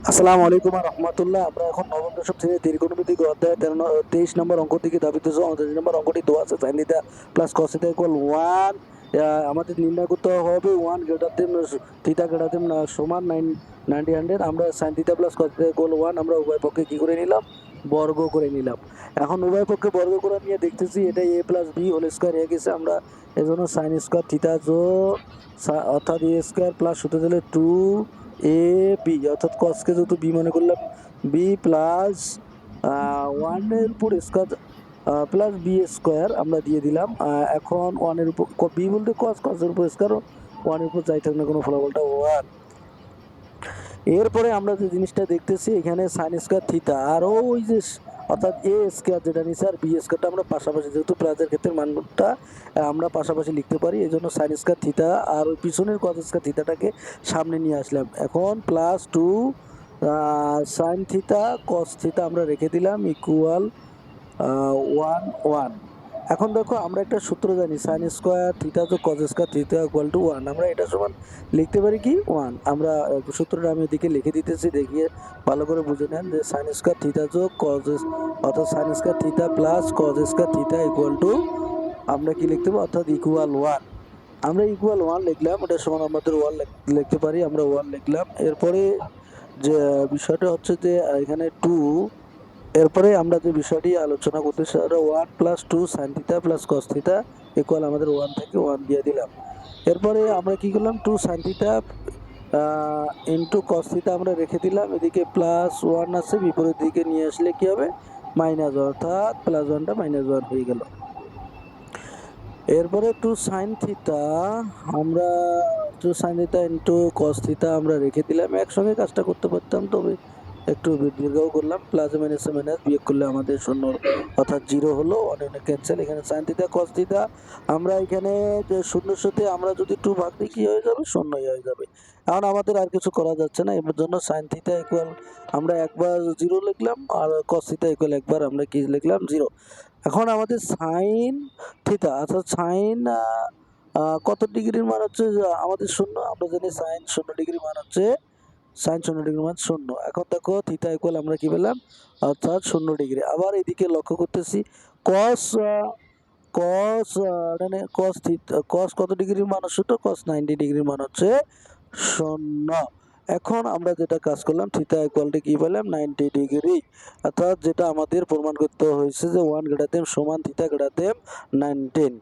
আসসালামু আলাইকুম রহমতুল্লাহ। আমরা এখন নবম দশম শ্রেণীর ত্রিকোণমিতিক অধ্যায় 23 নম্বর অঙ্ক থেকে ধাবিত 29 নম্বর অঙ্কটি দেওয়া আছে sin theta plus cos theta equal 1। আমাদের নির্ণয় করতে হবে 1 greater than theta greater than সমান 90 100। আমরা sin theta plus cos theta equal 1 আমরা উভয় পক্ষে কি করে নিলাম, বর্গ করে নিলাম। এখন উভয় পক্ষে বর্গ করে নিয়ে দেখতেছি এটা a plus B whole square হয়ে গেছে। আমরা এজন্য sin স্কয়ার থিটা অর্থাৎ a স্কয়ার প্লাস হতে দিলে 2 বি অর্থাৎ কসকে যেহেতু বি মনে করলাম বি প্লাস 1 এর উপর স্কোয়ার প্লাস বি স্কোয়ার আমরা দিয়ে দিলাম। এখন 1-এর উপর বি বলতে কসের উপর স্কোয়ার, 1-এর উপর যাই থাক না কোনো ফলাফলটা 1। এরপরে আমরা যে জিনিসটা দেখতেছি এখানে সাইন স্কোয়ার থিটা আর ওই যে অর্থাৎ এ স্কোয়ার যেটা নিচে আর বি স্কোয়ারটা আমরা পাশাপাশি, যেহেতু প্লাসের ক্ষেত্রে মানটা আমরা পাশাপাশি লিখতে পারি, এই জন্য সাইন স্কোয়ার থিটা আর ওই পিছনের কস স্কোয়ার থিটাটাকে সামনে নিয়ে আসলাম। এখন plus 2 sine theta cos theta আমরা রেখে দিলাম ইকুয়াল 1 1। এখন দেখো আমরা একটা সূত্র জানি সাইন স্কোয়ার থিটা তো cos square theta equal to 1। আমরা এটা সমান লিখতে পারি কি 1। আমরা সূত্রটা আমি এদিকে লিখে দিতেছি, দেখিয়ে ভালো করে বুঝে নেন যে সাইন স্কোয়ার থিটা যোগ কস অর্থাৎ sine square theta plus cos square theta equal to আমরা কি লিখতে পারি অর্থাৎ ইকুয়াল 1। আমরা ইকুয়াল 1 লিখলাম, এটা সমান আমাদের 1 লিখতে পারি, আমরা 1 লিখলাম। এরপরে যে বিষয়টা হচ্ছে যে এখানে 2। এরপরে আমরা যে বিষয়টি আলোচনা করতেছি সেটা 1 plus 2 sine theta plus cos theta equal আমাদের 1 থেকে 1 দিয়ে দিলাম। এরপরে আমরা কি করলাম 2 sine theta into cos theta আমরা রেখে দিলাম, এদিকে প্লাস 1 আছে, বিপরীত দিকে নিয়ে আসলে কি হবে মাইনাস, অর্থাৎ প্লাস 1টা মাইনাস 1 হয়ে গেল। এরপরে 2 সাইন থিটা আমরা 2 sine theta into cos theta আমরা রেখে দিলাম। একসঙ্গে কাজটা করতে পারতাম, তবে একটু দীর্ঘও করলাম। প্লাস মাইনাসে মাইনাস বিয়োগ করলে আমাদের শূন্য অর্থাৎ 0 হলো, অনেক ক্যান্সেল। এখানে সাইন থিটা কস থিটা আমরা এখানে যে শূন্যর সাথে আমরা যদি 2 ভাগ দিই কি হয়ে যাবে, শূন্যই হয়ে যাবে। এখন আমাদের আর কিছু করা যাচ্ছে না, এর জন্য সাইন থিটা ইকুয়াল আমরা একবার 0 লিখলাম আর কস থিটা ইকুয়াল একবার আমরা কি লিখলাম 0। এখন আমাদের সাইন থিটা অর্থাৎ সাইন কত ডিগ্রির মান হচ্ছে আমাদের 0। আমরা জানি সাইন 0 ডিগ্রি মান হচ্ছে সাইন 0 ডিগ্রি মান 0। এখন দেখো থিটা ইকুয়াল আমরা কি পেলাম অর্থাৎ 0 ডিগ্রি। আবার এদিকে লক্ষ্য করতেছি কস কস মানে কস থিটা কস কত ডিগ্রির মান হচ্ছে, তো কস 90 ডিগ্রির মান হচ্ছে 0। এখন আমরা যেটা কাজ করলাম থিটা ইকুয়ালটি কি পেলাম 90 ডিগ্রি, অর্থাৎ যেটা আমাদের প্রমাণ করতে হয়েছে যে 1 গ্রেটার দেন সমান থিটা গ্রেটার দেন 19।